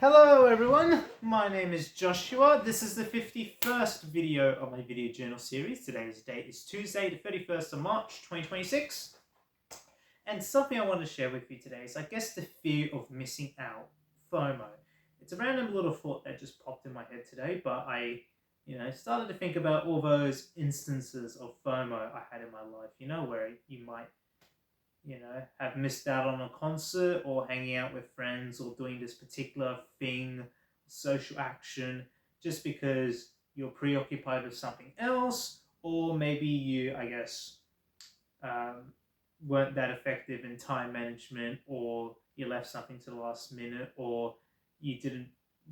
Hello everyone, my name is Joshua. This is the 51st video of my video journal series. Today's date is Tuesday, the 31st of March, 2026. And something I want to share with you today is, I guess, the fear of missing out, FOMO. It's a random little thought that just popped in my head today, but I started to think about all those instances of FOMO I had in my life, where you might have missed out on a concert or hanging out with friends or doing this particular thing, social action, just because you're preoccupied with something else, or maybe you, um, weren't that effective in time management, or you left something to the last minute, or you didn't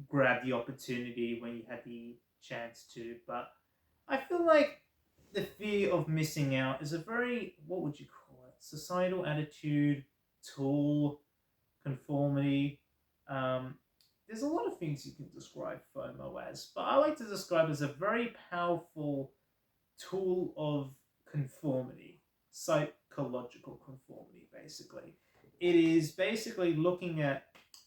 grab the opportunity when you had the chance to. But I feel like the fear of missing out is a very, what would you call it? Societal attitude, tool, conformity. Um, there's a lot of things you can describe FOMO as, but I like to describe it as a very powerful tool of conformity, psychological conformity, basically. It is basically looking at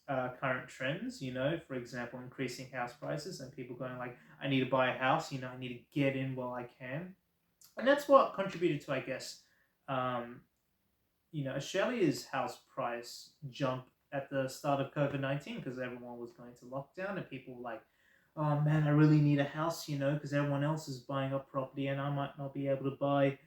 current trends, for example, increasing house prices and people going like, I need to buy a house, I need to get in while I can. And that's what contributed to, I guess, um, Australia's house price jump at the start of COVID-19 because everyone was going to lockdown and people were like, oh man, I really need a house, because everyone else is buying up property and I might not be able to buy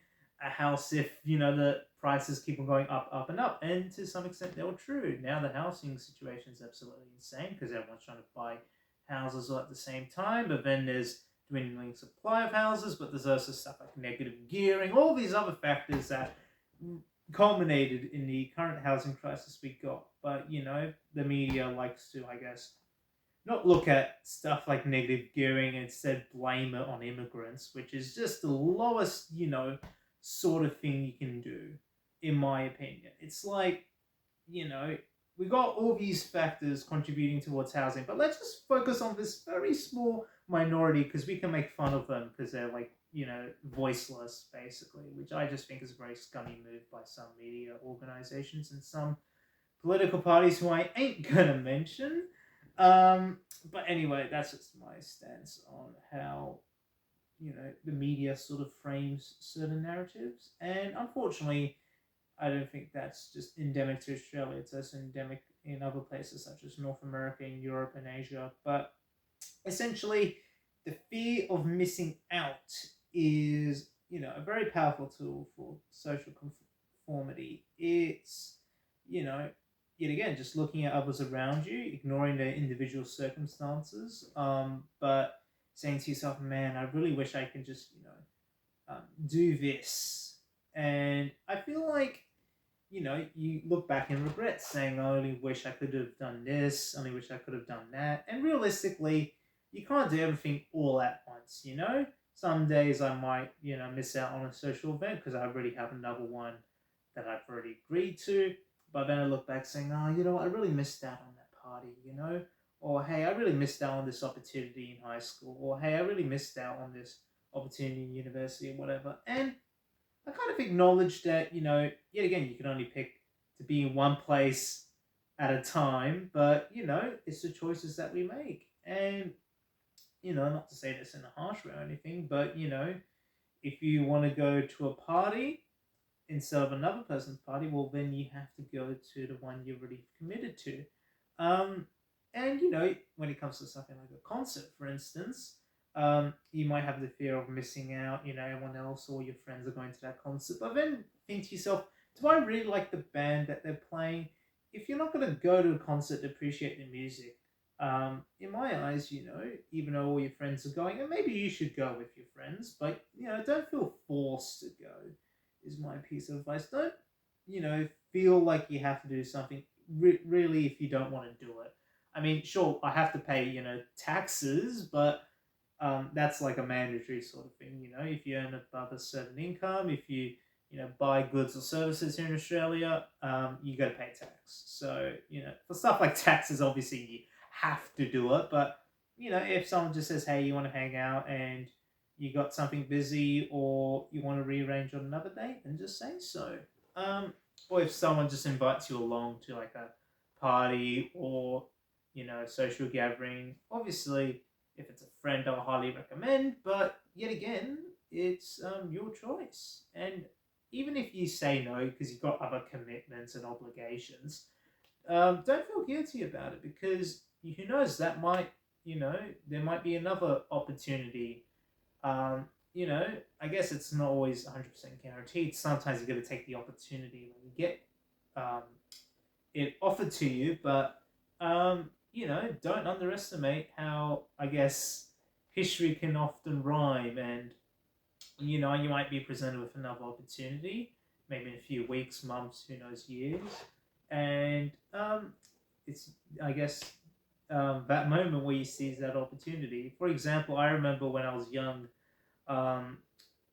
a house if, the prices keep on going up, up, and up. And to some extent, they were true. Now the housing situation is absolutely insane because everyone's trying to buy houses all at the same time, but then there's dwindling supply of houses, but there's also stuff like negative gearing, all these other factors that culminated in the current housing crisis we got. But, the media likes to, I guess, not look at stuff like negative gearing and instead blame it on immigrants, which is just the lowest, sort of thing you can do, in my opinion. It's like, we got all these factors contributing towards housing, but let's just focus on this very small minority because we can make fun of them because they're like, voiceless, basically, which I just think is a very scummy move by some media organizations and some political parties who I ain't gonna mention. But anyway, that's just my stance on how, the media sort of frames certain narratives. And unfortunately, I don't think that's just endemic to Australia. It's also endemic in other places such as North America and Europe and Asia. But essentially, the fear of missing out is, a very powerful tool for social conformity. It's, yet again, just looking at others around you, ignoring their individual circumstances, but saying to yourself, man, I really wish I could just, do this. And I feel like, you look back and regret saying, I only wish I could have done this, only wish I could have done that. And realistically, you can't do everything all at once, Some days I might, miss out on a social event because I already have another one that I've already agreed to. But then I look back saying, oh, I really missed out on that party, Or, hey, I really missed out on this opportunity in high school. Or, hey, I really missed out on this opportunity in university or whatever. And I kind of acknowledge that, yet again, you can only pick to be in one place at a time, but, it's the choices that we make. And, not to say this in a harsh way or anything, but, if you want to go to a party instead of another person's party, well, then you have to go to the one you're already committed to. Um, and, when it comes to something like a concert, for instance, you might have the fear of missing out, everyone else or your friends are going to that concert. But then think to yourself, do I really like the band that they're playing? If you're not going to go to a concert to appreciate the music, in my eyes, even though all your friends are going, and maybe you should go with your friends, but, don't feel forced to go, is my piece of advice. Don't, feel like you have to do something really if you don't want to do it. I mean, sure, I have to pay, taxes, but that's like a mandatory sort of thing. If you earn above a certain income, if you, buy goods or services here in Australia, you got to pay tax. So, for stuff like taxes, obviously you have to do it. But, if someone just says, hey, you want to hang out and you got something busy or you want to rearrange on another date, then just say so. Or if someone just invites you along to like a party or social gathering. Obviously, if it's a friend, I'll highly recommend. But yet again, it's your choice. And even if you say no because you've got other commitments and obligations, don't feel guilty about it because who knows, that might, there might be another opportunity. Um, I guess it's not always 100% guaranteed. Sometimes you got to take the opportunity when you get um, it offered to you, but don't underestimate how, I guess, history can often rhyme, and you might be presented with another opportunity, maybe in a few weeks, months, who knows, years, and it's, I guess, that moment where you seize that opportunity. For example, I remember when I was young, um,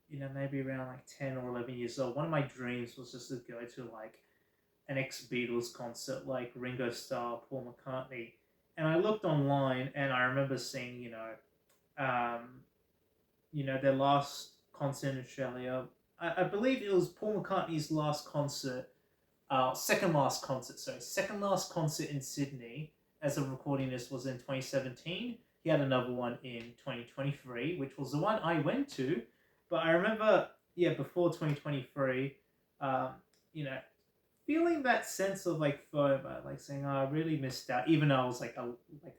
maybe around like 10 or 11 years old, one of my dreams was just to go to like an ex Beatles concert like Ringo Starr, Paul McCartney. And I looked online and I remember seeing, their last concert in Australia. I believe it was Paul McCartney's last concert, second last concert in Sydney as of recording this was in 2017. He had another one in 2023, which was the one I went to. But I remember, yeah, before 2023, um, you know, feeling that sense of like FOMO, like saying, "Oh, I really missed out," even though I was like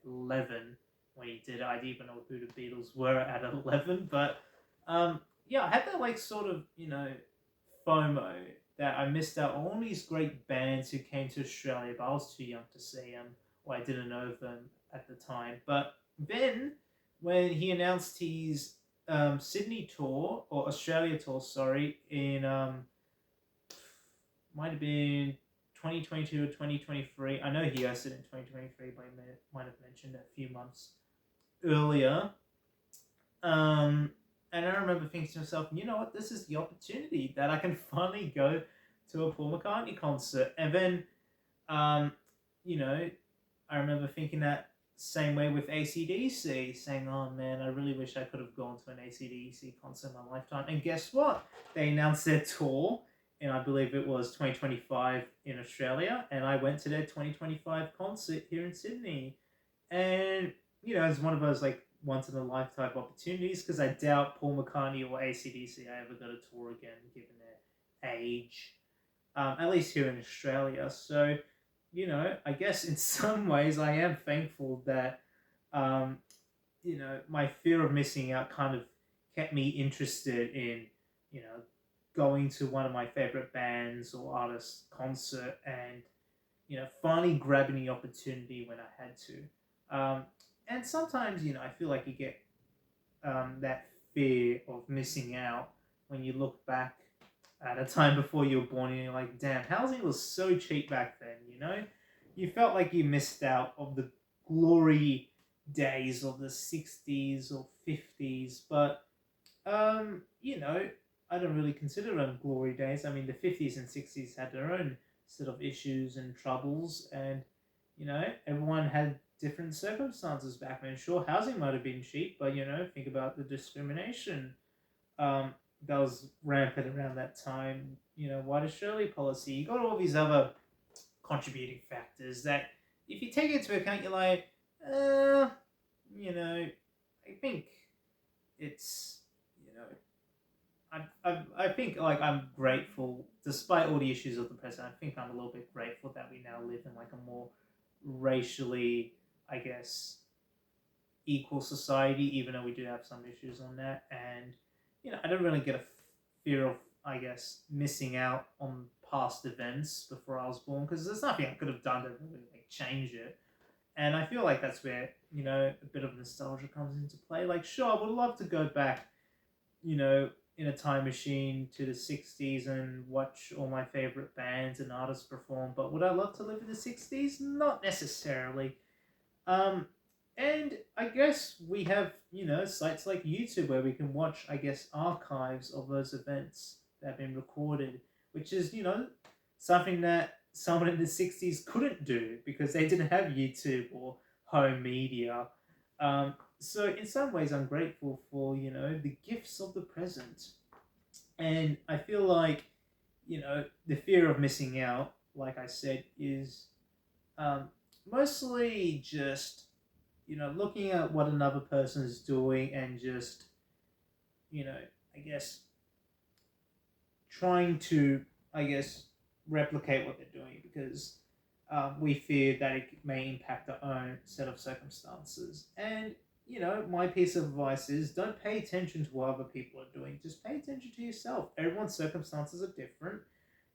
11 when he did it. I didn't even know who the Beatles were at 11, but yeah, I had that like sort of FOMO that I missed out on all these great bands who came to Australia, but I was too young to see them, or I didn't know them at the time. But then when he announced his Sydney tour or Australia tour, sorry, in might have been 2022 or 2023. I know he hosted in 2023, but he might have mentioned it a few months earlier. Um, and I remember thinking to myself, you know what, this is the opportunity that I can finally go to a Paul McCartney concert. And then, um, you know, I remember thinking that same way with AC/DC, saying, oh man, I really wish I could have gone to an AC/DC concert in my lifetime. And guess what? They announced their tour, and I believe it was 2025 in Australia, and I went to their 2025 concert here in Sydney. And, it's one of those like once in a lifetime opportunities because I doubt Paul McCartney or AC/DC I ever go to tour again, given their age, at least here in Australia. So, I guess in some ways I am thankful that, um, my fear of missing out kind of kept me interested in, going to one of my favorite bands or artists' concert and, finally grabbing the opportunity when I had to. And sometimes, I feel like you get that fear of missing out when you look back at a time before you were born and you're like, damn, housing was so cheap back then, You felt like you missed out of the glory days of the 60s or 50s, but, I don't really consider them glory days. I mean, the 50s and 60s had their own set of issues and troubles, and, everyone had different circumstances back then. Sure, housing might have been cheap, but, think about the discrimination that was rampant around that time. White Australia policy. You got all these other contributing factors that, if you take into account, you're like, I think it's, I think like I'm grateful, despite all the issues of the present. I think I'm a little bit grateful that we now live in like a more racially, I guess, equal society, even though we do have some issues on that. And I don't really get a fear of, I guess, missing out on past events before I was born because there's nothing I could have done to really like change it. And I feel like that's where a bit of nostalgia comes into play. Like, sure, I would love to go back, in a time machine to the 60s and watch all my favorite bands and artists perform. But would I love to live in the 60s? Not necessarily. Um, and I guess we have, sites like YouTube where we can watch, I guess, archives of those events that have been recorded, which is, something that someone in the 60s couldn't do because they didn't have YouTube or home media. So in some ways, I'm grateful for, the gifts of the present. And I feel like, the fear of missing out, like I said, is mostly just, looking at what another person is doing and just, you know, I guess trying to, I guess, replicate what they're doing because we fear that it may impact our own set of circumstances. And, my piece of advice is don't pay attention to what other people are doing. Just pay attention to yourself. Everyone's circumstances are different.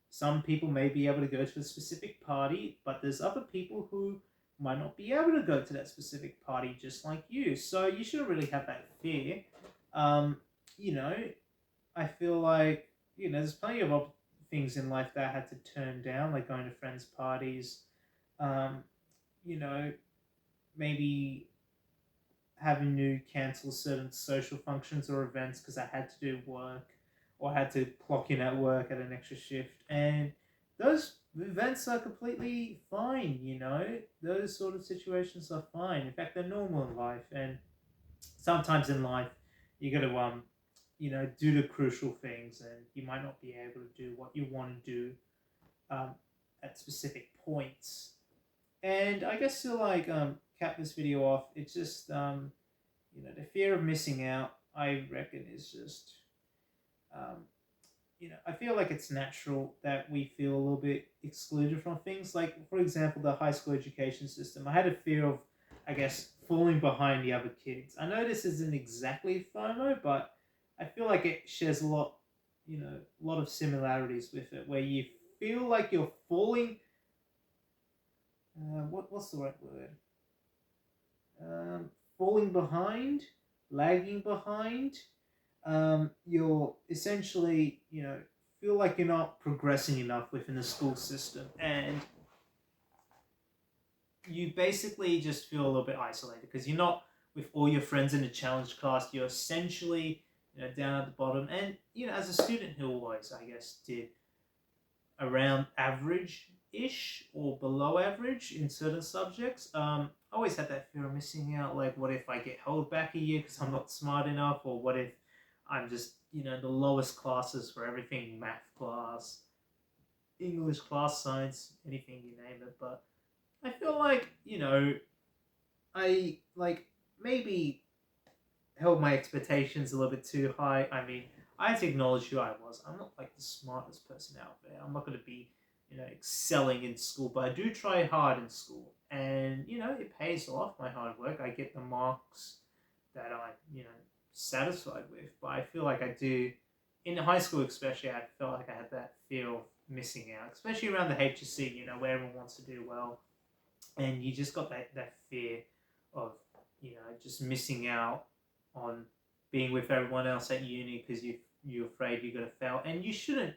Some people may be able to go to a specific party, but there's other people who might not be able to go to that specific party just like you. So you shouldn't really have that fear. Um, you know, I feel like, there's plenty of things in life that I had to turn down, like going to friends' parties, um, you know, maybe having to cancel certain social functions or events because I had to do work or had to clock in at work at an extra shift. And those events are completely fine, Those sort of situations are fine. In fact, they're normal in life. And sometimes in life, you got to, do the crucial things and you might not be able to do what you want to do um, at specific points. And I guess to cap this video off, it's just the fear of missing out. I reckon is just um, I feel like it's natural that we feel a little bit excluded from things. Like for example, the high school education system. I had a fear of, I guess, falling behind the other kids. I know this isn't exactly FOMO, but I feel like it shares a lot of similarities with it, where you feel like you're falling what's the right word? Falling behind, lagging behind. You're essentially, feel like you're not progressing enough within the school system, and you basically just feel a little bit isolated because you're not with all your friends in a challenge class. You're essentially, down at the bottom, and as a student who always, I guess, did around average-ish or below average in certain subjects. I always had that fear of missing out. Like, what if I get held back a year because I'm not smart enough, or what if I'm just the lowest classes for everything, math class, English class, science, anything you name it. But I feel like I maybe held my expectations a little bit too high. I mean, I had to acknowledge who I was. I'm not like the smartest person out there. I'm not going to be, excelling in school, but I do try hard in school. And, it pays off my hard work. I get the marks that I'm, satisfied with. But I feel like I do, in high school especially, I felt like I had that fear of missing out, especially around the HSC, where everyone wants to do well. And you just got that fear of, just missing out on being with everyone else at uni because you're afraid you're going to fail. And you shouldn't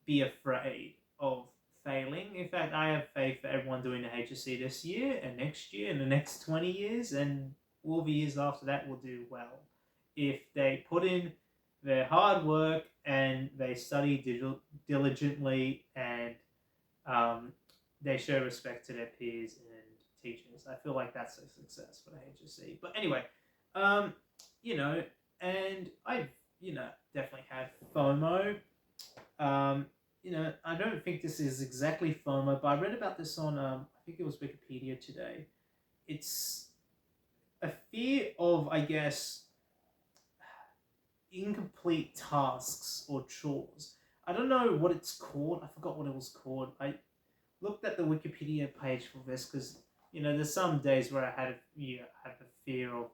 be afraid of failing. In fact, I have faith for everyone doing the HSC this year and next year and the next 20 years and all the years after that will do well. If they put in their hard work and they study diligently and they show respect to their peers and teachers. I feel like that's a success for the HSC. But anyway, um, and I've, definitely had FOMO. I don't think this is exactly FOMO, but I read about this on, I think it was Wikipedia today. It's a fear of, I guess, incomplete tasks or chores. I don't know what it's called. I forgot what it was called. I looked at the Wikipedia page for this because there's some days where I had a fear of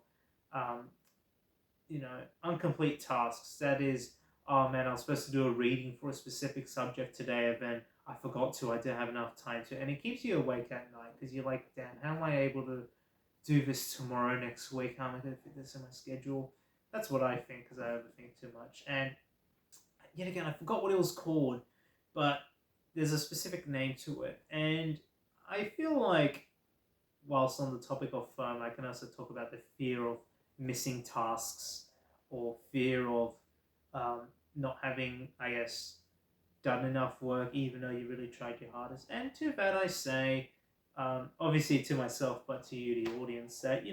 incomplete tasks. That is, oh man, I was supposed to do a reading for a specific subject today, and then I forgot to. I didn't have enough time to, and it keeps you awake at night because you're like, damn, how am I able to do this tomorrow, next week? How am I going to fit this in my schedule? That's what I think because I overthink too much. And yet again, I forgot what it was called, but there's a specific name to it. And I feel like, whilst on the topic of fun, I can also talk about the fear of missing tasks or fear of not having, I guess, done enough work even though you really tried your hardest. And to that I say, obviously to myself, but to you, the audience, that,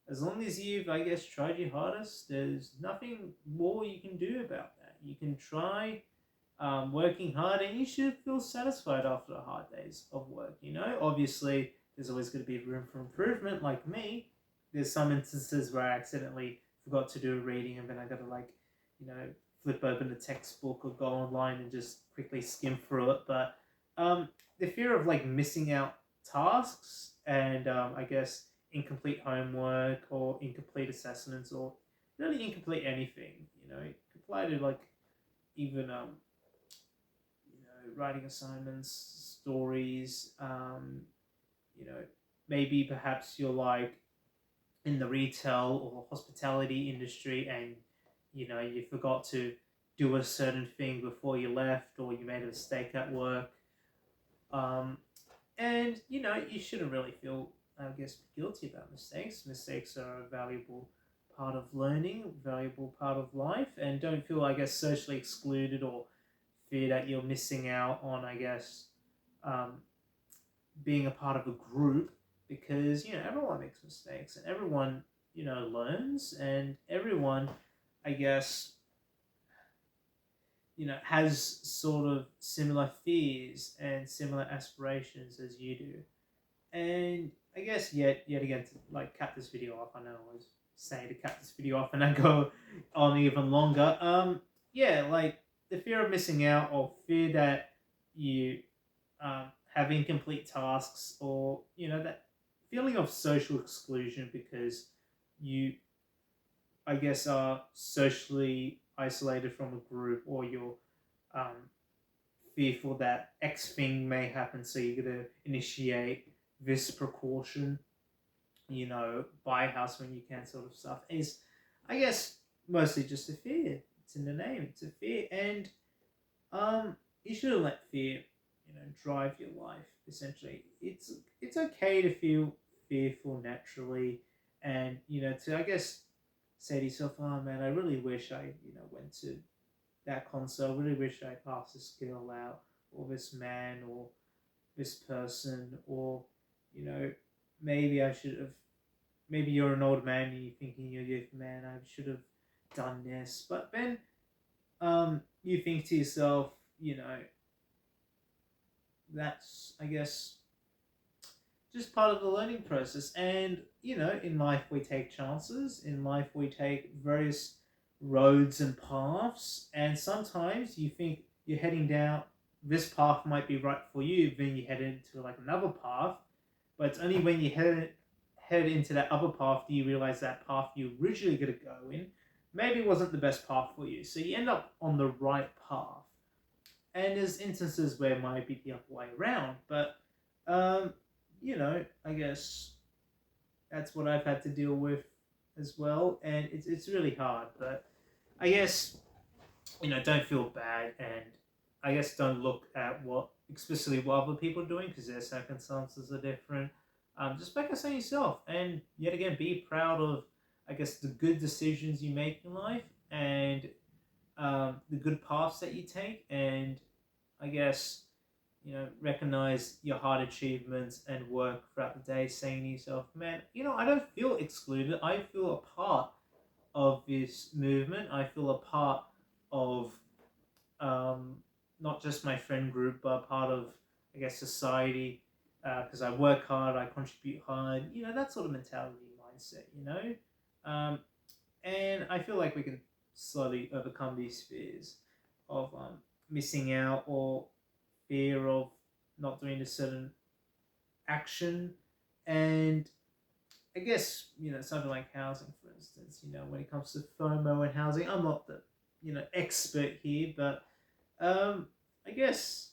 as long as you've, I guess, tried your hardest, there's nothing more you can do about that. You can try working hard and you should feel satisfied after the hard days of work, Obviously, there's always going to be room for improvement. Like me, there's some instances where I accidentally forgot to do a reading, and then I got to like, you know, flip open the textbook or go online and just quickly skim through it. But the fear of like missing out tasks and I guess incomplete homework or incomplete assessments or really incomplete anything, you know, it could apply to like even you know, writing assignments, stories, you know, maybe perhaps you're like in the retail or hospitality industry and you know you forgot to do a certain thing before you left or you made a mistake at work, um, and you know you shouldn't really feel I guess guilty about mistakes are a valuable part of learning, valuable part of life, and don't feel I guess socially excluded or fear that you're missing out on I guess um, being a part of a group, because you know everyone makes mistakes and everyone you know learns and everyone I guess you know has sort of similar fears and similar aspirations as you do. And I guess yet again to like cut this video off, I know I was saying to cut this video off and I go on even longer. Yeah, like the fear of missing out or fear that you have incomplete tasks or you know that feeling of social exclusion because you I guess are socially isolated from a group or you're um, fearful that X thing may happen, so you're gonna initiate this precaution, you know, buy a house when you can, sort of stuff. Is I guess mostly just a fear. It's in the name. It's a fear, and you shouldn't let fear, you know, drive your life. Essentially, it's okay to feel fearful naturally, and you know, to I guess say to yourself, "Oh man, I really wish I, you know, went to that concert. I really wish I passed this girl out, or this man, or this person, or you know, maybe I should have. Maybe you're an old man and you're thinking, you're man, I should have done this." But then, you think to yourself, you know, that's I guess just part of the learning process. And you know, in life we take chances. In life we take various roads and paths. And sometimes you think you're heading down this path might be right for you, then you head into like another path. But it's only when you head into that other path do you realize that path you originally going to go in maybe wasn't the best path for you. So you end up on the right path. And there's instances where it might be the other way around, but um, you know, I guess that's what I've had to deal with as well, and it's really hard. But I guess you know, don't feel bad, and I guess don't look at what explicitly what other people are doing because their circumstances are different. Just focus on yourself, and yet again, be proud of I guess the good decisions you make in life and the good paths that you take, and I guess you know recognize your hard achievements and work throughout the day, saying to yourself, "Man, you know I don't feel excluded. I feel a part of this movement. I feel a part of um, not just my friend group, but part of I guess society because I work hard, I contribute hard. You know that sort of mentality, mindset. You know, um, and I feel like we can slowly overcome these fears of missing out or fear of not doing a certain action. And I guess, you know, something like housing, for instance, you know, when it comes to FOMO and housing, I'm not the, you know, expert here, but I guess,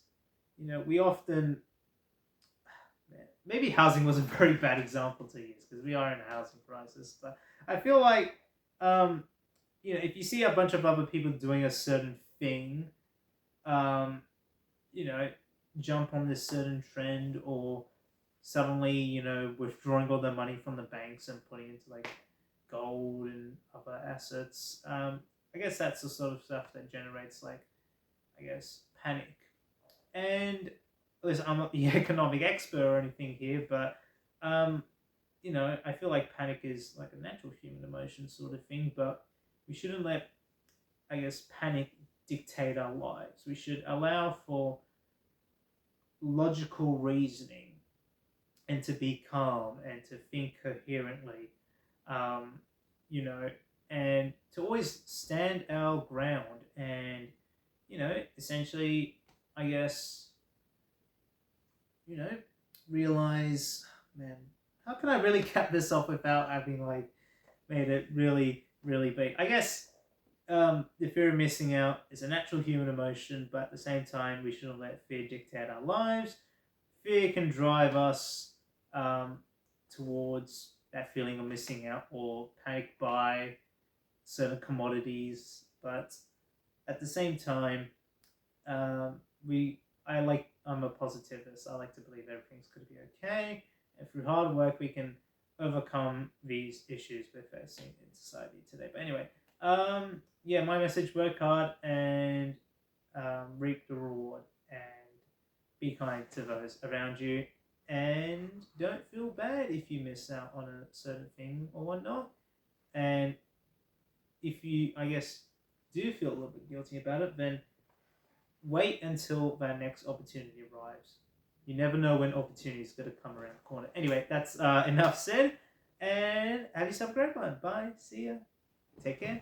you know, we often, maybe housing was a very bad example to use because we are in a housing crisis, but I feel like, um, you know, if you see a bunch of other people doing a certain thing, um, you know, jump on this certain trend or suddenly, you know, withdrawing all their money from the banks and putting into like gold and other assets. I guess that's the sort of stuff that generates like, I guess, panic. And listen, I'm not the economic expert or anything here, but you know, I feel like panic is like a natural human emotion sort of thing, but we shouldn't let, I guess, panic dictate our lives. We should allow for logical reasoning and to be calm and to think coherently, um, you know, and to always stand our ground and, essentially, I guess, you know, realize, man, how can I really cap this off without having like made it really, really big? I guess the fear of missing out is a natural human emotion, but at the same time, we shouldn't let fear dictate our lives. Fear can drive us um, towards that feeling of missing out or panic buy certain commodities, but at the same time, we I'm a positivist. I like to believe everything's going to be okay, and through hard work we can overcome these issues we're facing in society today. But anyway, yeah, my message: work hard and reap the reward, and be kind to those around you, and don't feel bad if you miss out on a certain thing or whatnot. And if you, I guess, do feel a little bit guilty about it, then wait until that next opportunity arrives. You never know when opportunity is going to come around the corner. Anyway, that's enough said. And have yourself a great one. Bye. See ya. Take care.